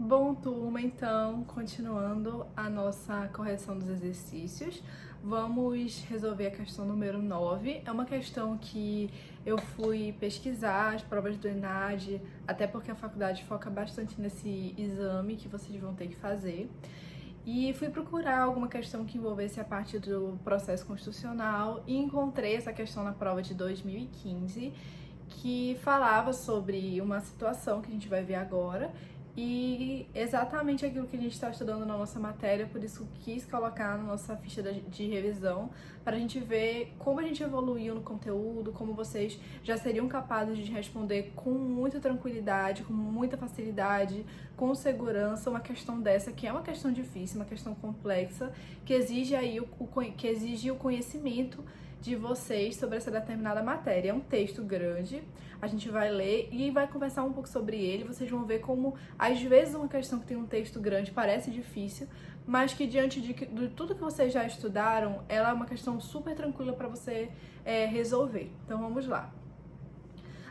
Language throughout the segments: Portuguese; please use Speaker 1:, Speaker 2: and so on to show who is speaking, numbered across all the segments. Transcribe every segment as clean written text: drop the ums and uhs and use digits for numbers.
Speaker 1: Bom, turma, então, continuando a nossa correção dos exercícios, vamos resolver a questão número 9. É uma questão que eu fui pesquisar as provas do ENAD, até porque a faculdade foca bastante nesse exame que vocês vão ter que fazer. E fui procurar alguma questão que envolvesse a parte do processo constitucional e encontrei essa questão na prova de 2015, que falava sobre uma situação que a gente vai ver agora e exatamente aquilo que a gente está estudando na nossa matéria, por isso quis colocar na nossa ficha de revisão, para a gente ver como a gente evoluiu no conteúdo, como vocês já seriam capazes de responder com muita tranquilidade, com muita facilidade, com segurança, uma questão dessa, que é uma questão difícil, uma questão complexa, que exige aí que exige o conhecimento de vocês sobre essa determinada matéria. É um texto grande, a gente vai ler e vai conversar um pouco sobre ele. Vocês vão ver como, às vezes, uma questão que tem um texto grande parece difícil, mas que diante de tudo que vocês já estudaram, ela é uma questão super tranquila para você resolver. Então vamos lá.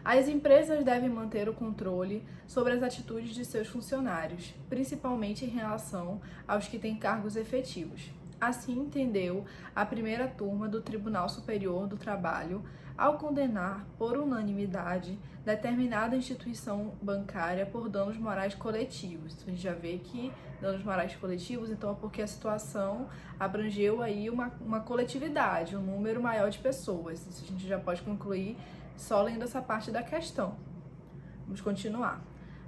Speaker 1: As empresas devem manter o controle sobre as atitudes de seus funcionários, principalmente em relação aos que têm cargos efetivos. Assim entendeu a primeira turma do Tribunal Superior do Trabalho ao condenar, por unanimidade, determinada instituição bancária por danos morais coletivos. Então, a gente já vê que danos morais coletivos, então é porque a situação abrangeu aí uma coletividade, um número maior de pessoas. Isso a gente já pode concluir só lendo essa parte da questão. Vamos continuar.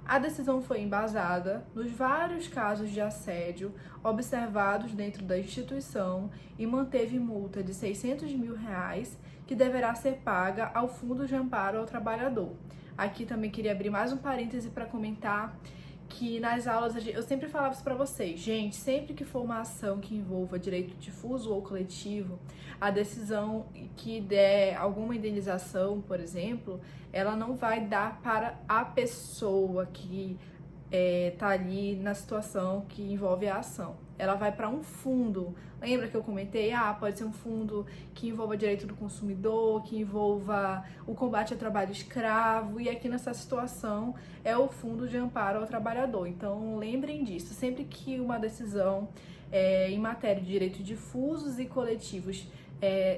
Speaker 1: A decisão foi embasada nos vários casos de assédio observados dentro da instituição e manteve multa de R$ 600 mil que deverá ser paga ao Fundo de Amparo ao Trabalhador. Aqui também queria abrir mais um parêntese para comentar que nas aulas eu sempre falava isso para vocês, gente, sempre que for uma ação que envolva direito difuso ou coletivo, a decisão que der alguma indenização, por exemplo, ela não vai dar para a pessoa que tá ali na situação que envolve a ação. Ela vai para um fundo. Lembra que eu comentei? Pode ser um fundo que envolva direito do consumidor, que envolva o combate ao trabalho escravo, e aqui nessa situação é o Fundo de Amparo ao Trabalhador. Então, lembrem disso. Sempre que uma decisão em matéria de direitos difusos e coletivos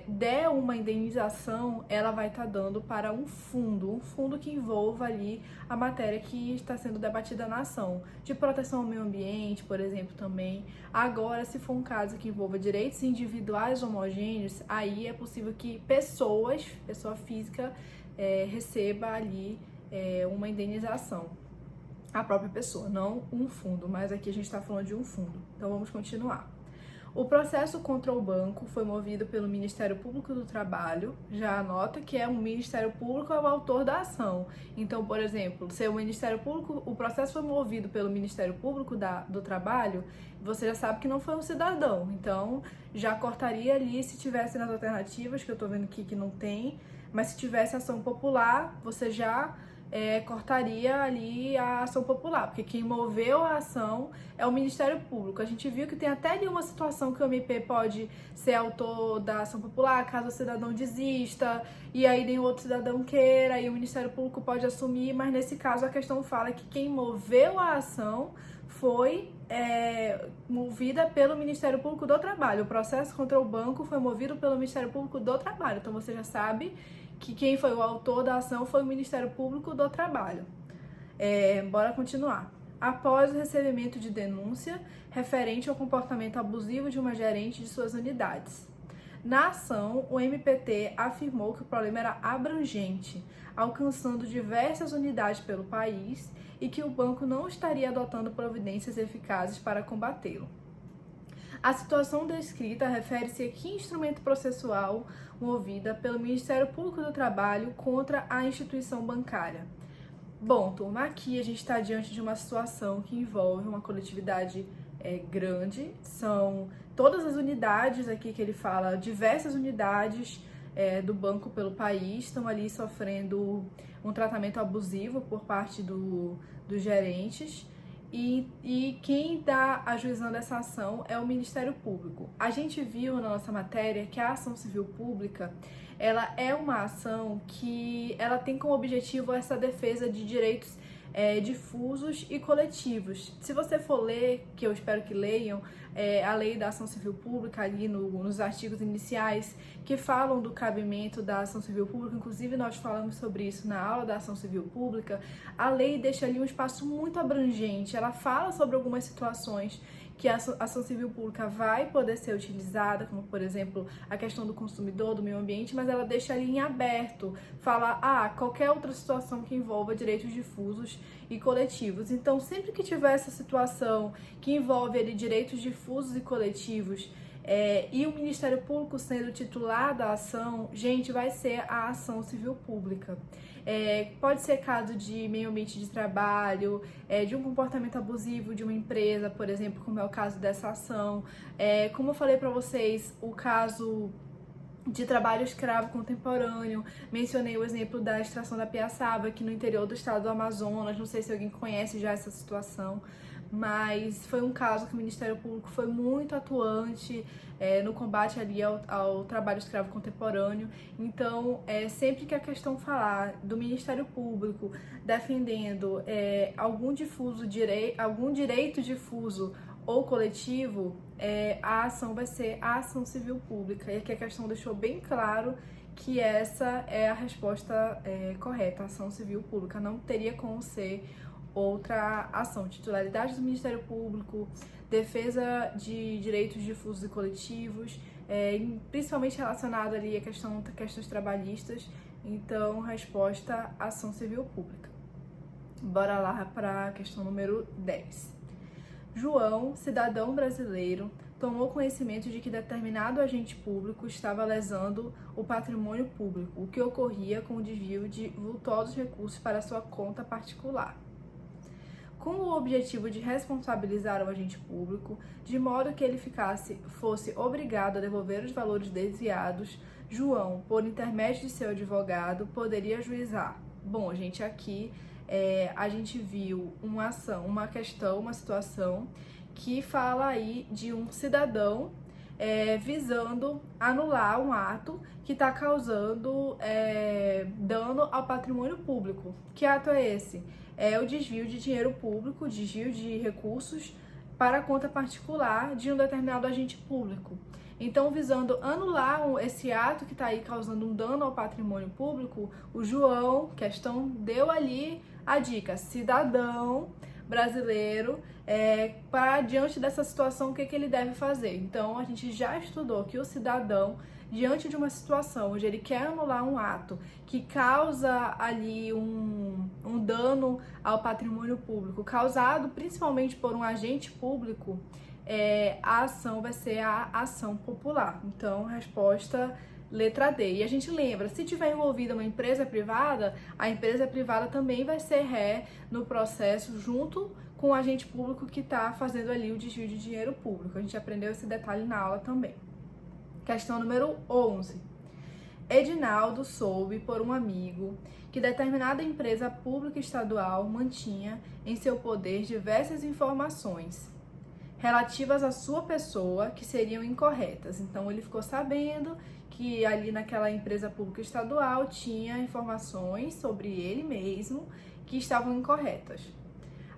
Speaker 1: der uma indenização, ela vai estar dando para um fundo que envolva ali a matéria que está sendo debatida na ação, de proteção ao meio ambiente, por exemplo, também. Agora, se for um caso que envolva direitos individuais homogêneos, aí é possível que pessoa física, receba ali uma indenização. A própria pessoa, não um fundo, mas aqui a gente está falando de um fundo. Então vamos continuar. O processo contra o banco foi movido pelo Ministério Público do Trabalho. Já anota que o Ministério Público é o autor da ação. Então, por exemplo, se o Ministério Público, o processo foi movido pelo Ministério Público do Trabalho, você já sabe que não foi um cidadão. Então, já cortaria ali se tivesse nas alternativas, que eu tô vendo aqui que não tem, mas se tivesse ação popular, você já cortaria ali a ação popular, porque quem moveu a ação é o Ministério Público. A gente viu que tem até ali uma situação que o MP pode ser autor da ação popular, caso o cidadão desista, e aí nenhum outro cidadão queira, e o Ministério Público pode assumir, mas nesse caso a questão fala que quem moveu a ação foi movida pelo Ministério Público do Trabalho. O processo contra o banco foi movido pelo Ministério Público do Trabalho. Então você já sabe que quem foi o autor da ação foi o Ministério Público do Trabalho. Bora continuar. Após o recebimento de denúncia referente ao comportamento abusivo de uma gerente de suas unidades. Na ação, o MPT afirmou que o problema era abrangente, alcançando diversas unidades pelo país e que o banco não estaria adotando providências eficazes para combatê-lo. A situação descrita refere-se a que instrumento processual movida pelo Ministério Público do Trabalho contra a instituição bancária. Bom, turma, aqui a gente está diante de uma situação que envolve uma coletividade grande, são todas as unidades aqui que ele fala, diversas unidades do banco pelo país estão ali sofrendo um tratamento abusivo por parte dos gerentes. E quem está ajuizando essa ação é o Ministério Público. A gente viu na nossa matéria que a ação civil pública, ela é uma ação que ela tem como objetivo essa defesa de direitos difusos e coletivos. Se você for ler, que eu espero que leiam, a lei da ação civil pública ali nos artigos iniciais que falam do cabimento da ação civil pública, inclusive nós falamos sobre isso na aula da ação civil pública, a lei deixa ali um espaço muito abrangente, ela fala sobre algumas situações que a ação civil pública vai poder ser utilizada, como por exemplo a questão do consumidor, do meio ambiente, mas ela deixa ali em aberto, fala qualquer outra situação que envolva direitos difusos e coletivos. Então, sempre que tiver essa situação que envolve ali direitos difusos e coletivos, e o Ministério Público sendo titular da ação, gente, vai ser a ação civil pública. Pode ser caso de meio ambiente de trabalho, de um comportamento abusivo de uma empresa, por exemplo, como é o caso dessa ação. Como eu falei para vocês, o caso de trabalho escravo contemporâneo, mencionei o exemplo da extração da piaçaba aqui no interior do estado do Amazonas, não sei se alguém conhece já essa situação, mas foi um caso que o Ministério Público foi muito atuante no combate ali ao trabalho escravo contemporâneo. Então, sempre que a questão falar do Ministério Público defendendo algum direito difuso ou coletivo, a ação vai ser a ação civil pública. E aqui a questão deixou bem claro que essa é a resposta correta, a ação civil pública. Não teria como ser outra ação. Titularidade do Ministério Público, defesa de direitos difusos e coletivos, principalmente relacionado ali a questões trabalhistas. Então, resposta, ação civil pública. Bora lá para a questão número 10. João, cidadão brasileiro, tomou conhecimento de que determinado agente público estava lesando o patrimônio público, o que ocorria com o desvio de vultosos recursos para sua conta particular. Com o objetivo de responsabilizar o agente público, de modo que ele fosse obrigado a devolver os valores desviados, João, por intermédio de seu advogado, poderia ajuizar. Bom, gente, aqui a gente viu uma situação que fala aí de um cidadão visando anular um ato que está causando dano ao patrimônio público. Que ato é esse? É o desvio de dinheiro público, desvio de recursos para a conta particular de um determinado agente público. Então, visando anular esse ato que está aí causando um dano ao patrimônio público, o João, deu ali a dica, cidadão brasileiro, diante dessa situação, o que ele deve fazer? Então, a gente já estudou que o cidadão, diante de uma situação onde ele quer anular um ato que causa ali um dano ao patrimônio público, causado principalmente por um agente público, a ação vai ser a ação popular. Então, resposta letra D. E a gente lembra, se tiver envolvida uma empresa privada, a empresa privada também vai ser ré no processo junto com o agente público que está fazendo ali o desvio de dinheiro público. A gente aprendeu esse detalhe na aula também. Questão número 11. Edinaldo soube por um amigo que determinada empresa pública estadual mantinha em seu poder diversas informações relativas à sua pessoa que seriam incorretas. Então, ele ficou sabendo que ali naquela empresa pública estadual tinha informações sobre ele mesmo que estavam incorretas.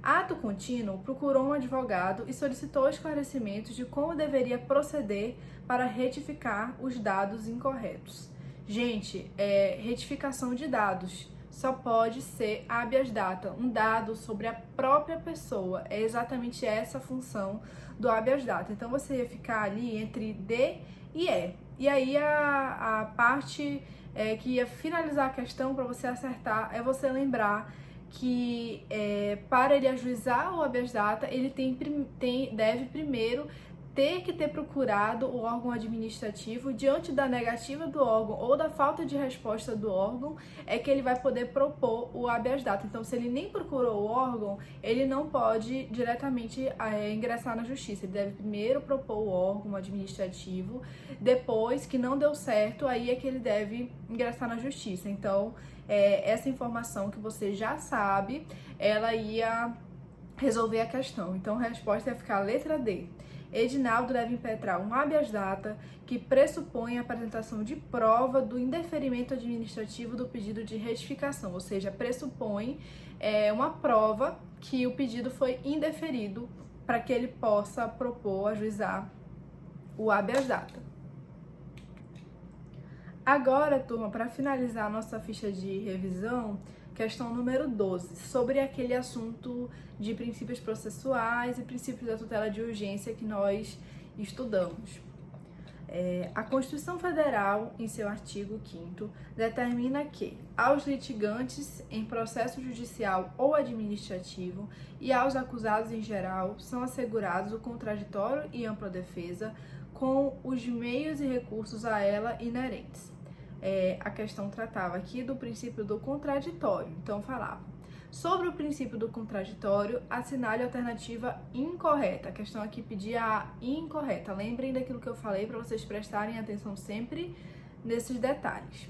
Speaker 1: Ato contínuo, procurou um advogado e solicitou esclarecimentos de como deveria proceder para retificar os dados incorretos. Gente, retificação de dados só pode ser habeas data, um dado sobre a própria pessoa. É exatamente essa a função do habeas data. Então, você ia ficar ali entre D e E. E aí, a parte que ia finalizar a questão para você acertar é você lembrar que para ele ajuizar o habeas data, ele deve primeiro ter que ter procurado o órgão administrativo. Diante da negativa do órgão ou da falta de resposta do órgão, é que ele vai poder propor o habeas data. Então, se ele nem procurou o órgão, ele não pode diretamente ingressar na justiça. Ele deve primeiro propor o órgão administrativo, depois que não deu certo, aí é que ele deve ingressar na justiça. Então, essa informação que você já sabe, ela ia resolver a questão. Então, a resposta ia ficar a letra D. Edinaldo deve impetrar um habeas data que pressupõe a apresentação de prova do indeferimento administrativo do pedido de retificação, ou seja, pressupõe uma prova que o pedido foi indeferido para que ele possa propor, ajuizar o habeas data. Agora, turma, para finalizar a nossa ficha de revisão, questão número 12, sobre aquele assunto de princípios processuais e princípios da tutela de urgência que nós estudamos. A Constituição Federal, em seu artigo 5º, determina que aos litigantes em processo judicial ou administrativo e aos acusados em geral são assegurados o contraditório e ampla defesa com os meios e recursos a ela inerentes. A questão tratava aqui do princípio do contraditório, então falava: sobre o princípio do contraditório, assinale a alternativa incorreta. A questão aqui pedia a incorreta. Lembrem daquilo que eu falei para vocês prestarem atenção sempre nesses detalhes.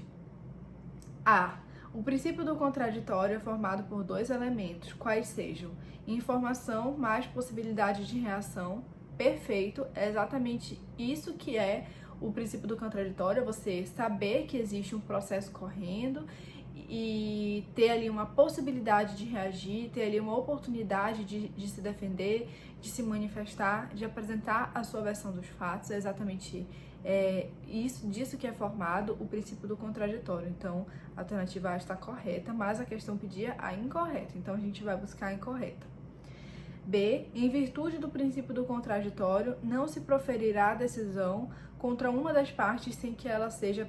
Speaker 1: A. O princípio do contraditório é formado por dois elementos, quais sejam informação mais possibilidade de reação. Perfeito, é exatamente isso que é o princípio do contraditório, é você saber que existe um processo correndo e ter ali uma possibilidade de reagir, ter ali uma oportunidade de se defender, de se manifestar, de apresentar a sua versão dos fatos. É exatamente disso que é formado o princípio do contraditório. Então, a alternativa A está correta, mas a questão pedia a incorreta. Então, a gente vai buscar a incorreta. B. Em virtude do princípio do contraditório, não se proferirá a decisão contra uma das partes sem que ela seja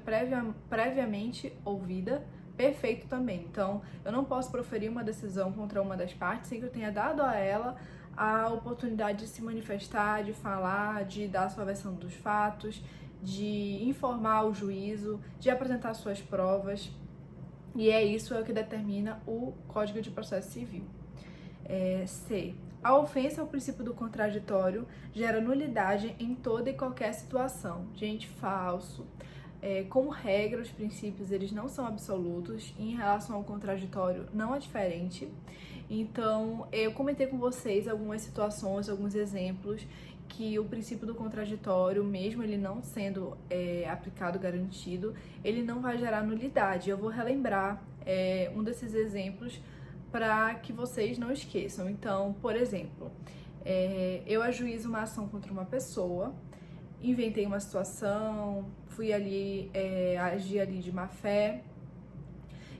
Speaker 1: previamente ouvida. Perfeito também. Então, eu não posso proferir uma decisão contra uma das partes sem que eu tenha dado a ela a oportunidade de se manifestar, de falar, de dar a sua versão dos fatos, de informar o juízo, de apresentar suas provas. E isso é o que determina o Código de Processo Civil. C. A ofensa ao princípio do contraditório gera nulidade em toda e qualquer situação. Gente, falso. Como regra, os princípios eles não são absolutos, e em relação ao contraditório não é diferente. Então, eu comentei com vocês algumas situações, alguns exemplos que o princípio do contraditório, mesmo ele não sendo aplicado, garantido, ele não vai gerar nulidade. Eu vou relembrar um desses exemplos para que vocês não esqueçam. Então, por exemplo, eu ajuizo uma ação contra uma pessoa, inventei uma situação, fui ali, agi ali de má fé,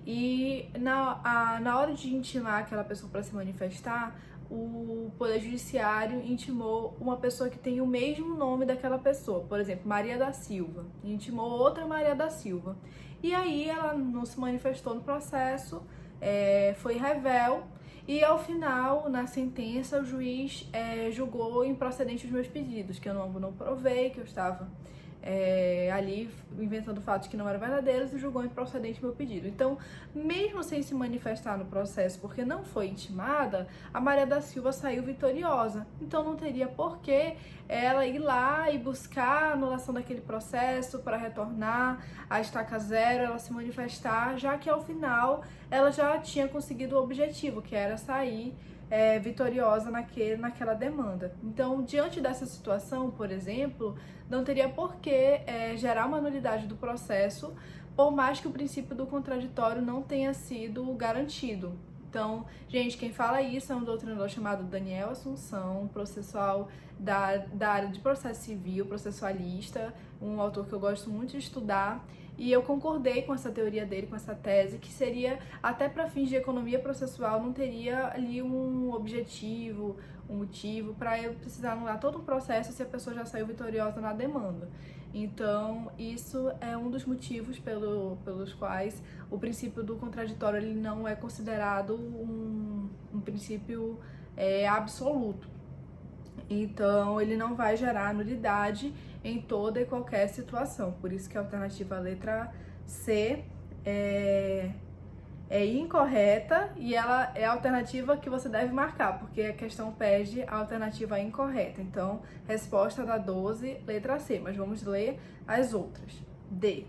Speaker 1: e na hora de intimar aquela pessoa para se manifestar, o Poder Judiciário intimou uma pessoa que tem o mesmo nome daquela pessoa, por exemplo, Maria da Silva, intimou outra Maria da Silva, e aí ela não se manifestou no processo, foi revel, e ao final, na sentença, o juiz julgou improcedente os meus pedidos, que eu não provei, que eu estava ali inventando fatos que não eram verdadeiros, e julgou improcedente meu pedido. Então, mesmo sem se manifestar no processo, porque não foi intimada, a Maria da Silva saiu vitoriosa. Então, não teria por que ela ir lá e buscar a anulação daquele processo para retornar à estaca zero, ela se manifestar, já que ao final ela já tinha conseguido o objetivo, que era sair vitoriosa naquela demanda. Então, diante dessa situação, por exemplo, não teria por que gerar uma nulidade do processo, por mais que o princípio do contraditório não tenha sido garantido. Então, gente, quem fala isso é um doutrinador chamado Daniel Assunção, processual da área de processo civil, processualista, um autor que eu gosto muito de estudar. E eu concordei com essa teoria dele, com essa tese, que seria, até para fins de economia processual, não teria ali um objetivo, um motivo para eu precisar anular todo o processo se a pessoa já saiu vitoriosa na demanda. Então, isso é um dos motivos pelos quais o princípio do contraditório ele não é considerado um princípio absoluto. Então, ele não vai gerar nulidade em toda e qualquer situação. Por isso que a alternativa letra C é incorreta, e ela é a alternativa que você deve marcar, porque a questão pede a alternativa incorreta. Então, resposta da 12, letra C. Mas vamos ler as outras. D.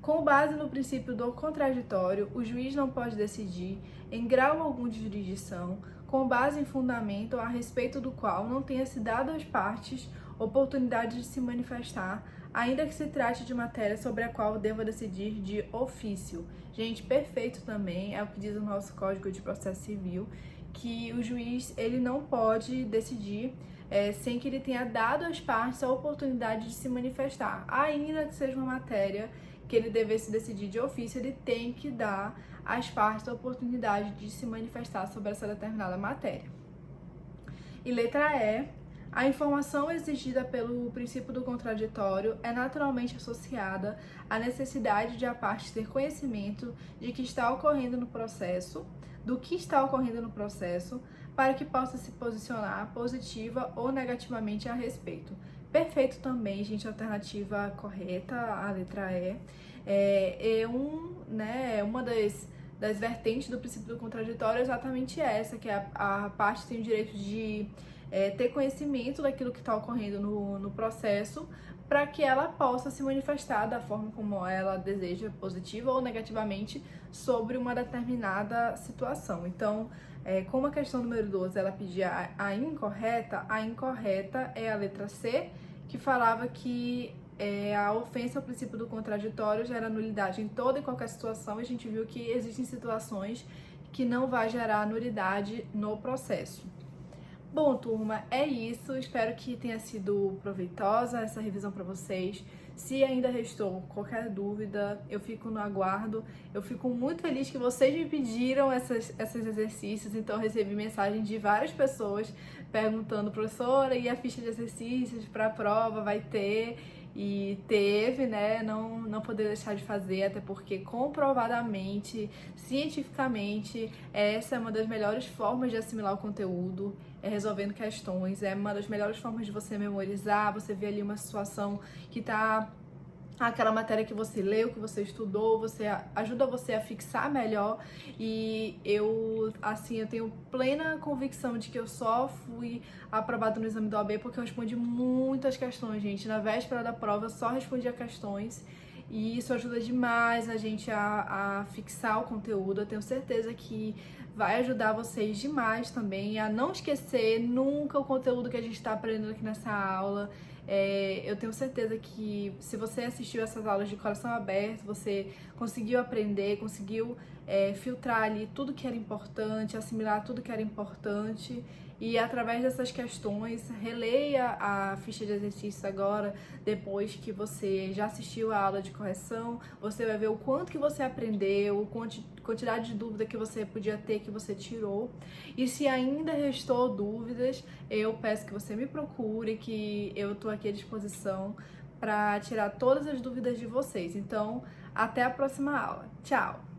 Speaker 1: Com base no princípio do contraditório, o juiz não pode decidir, em grau algum de jurisdição, com base em fundamento a respeito do qual não tenha se dado às partes oportunidade de se manifestar, ainda que se trate de matéria sobre a qual deva decidir de ofício. Gente, perfeito também, é o que diz o nosso Código de Processo Civil, que o juiz ele não pode decidir sem que ele tenha dado às partes a oportunidade de se manifestar. Ainda que seja uma matéria que ele devesse decidir de ofício, ele tem que dar às partes a oportunidade de se manifestar sobre essa determinada matéria. E letra E, a informação exigida pelo princípio do contraditório é naturalmente associada à necessidade de a parte ter conhecimento de que está ocorrendo no processo, do que está ocorrendo no processo, para que possa se posicionar positiva ou negativamente a respeito. Perfeito também, gente, alternativa correta, a letra E. Uma das vertentes do princípio do contraditório é exatamente essa, que a parte tem o direito de ter conhecimento daquilo que está ocorrendo no processo, para que ela possa se manifestar da forma como ela deseja, positiva ou negativamente, sobre uma determinada situação. Então, como a questão número 12 ela pedia a incorreta é a letra C, que falava que a ofensa ao princípio do contraditório gera nulidade em toda e qualquer situação, e a gente viu que existem situações que não vai gerar nulidade no processo. Bom, turma, é isso. Espero que tenha sido proveitosa essa revisão para vocês. Se ainda restou qualquer dúvida, eu fico no aguardo. Eu fico muito feliz que vocês me pediram esses exercícios, então eu recebi mensagem de várias pessoas perguntando: professora, e a ficha de exercícios para a prova vai ter? E teve, né? Não poder deixar de fazer, até porque comprovadamente, cientificamente, essa é uma das melhores formas de assimilar o conteúdo, resolvendo questões, é uma das melhores formas de você memorizar, você vê ali uma situação que tá aquela matéria que você leu, que você estudou, ajuda você a fixar melhor. E eu tenho plena convicção de que eu só fui aprovada no exame do OAB porque eu respondi muitas questões, gente. Na véspera da prova eu só respondia questões, e isso ajuda demais a gente a fixar o conteúdo. Eu tenho certeza que vai ajudar vocês demais também a não esquecer nunca o conteúdo que a gente está aprendendo aqui nessa aula. Eu tenho certeza que se você assistiu essas aulas de coração aberto, você conseguiu aprender, conseguiu filtrar ali tudo que era importante, assimilar tudo que era importante. E através dessas questões, releia a ficha de exercícios agora, depois que você já assistiu a aula de correção. Você vai ver o quanto que você aprendeu, quantidade de dúvida que você podia ter, que você tirou. E se ainda restou dúvidas, eu peço que você me procure, que eu estou aqui à disposição para tirar todas as dúvidas de vocês. Então, até a próxima aula. Tchau!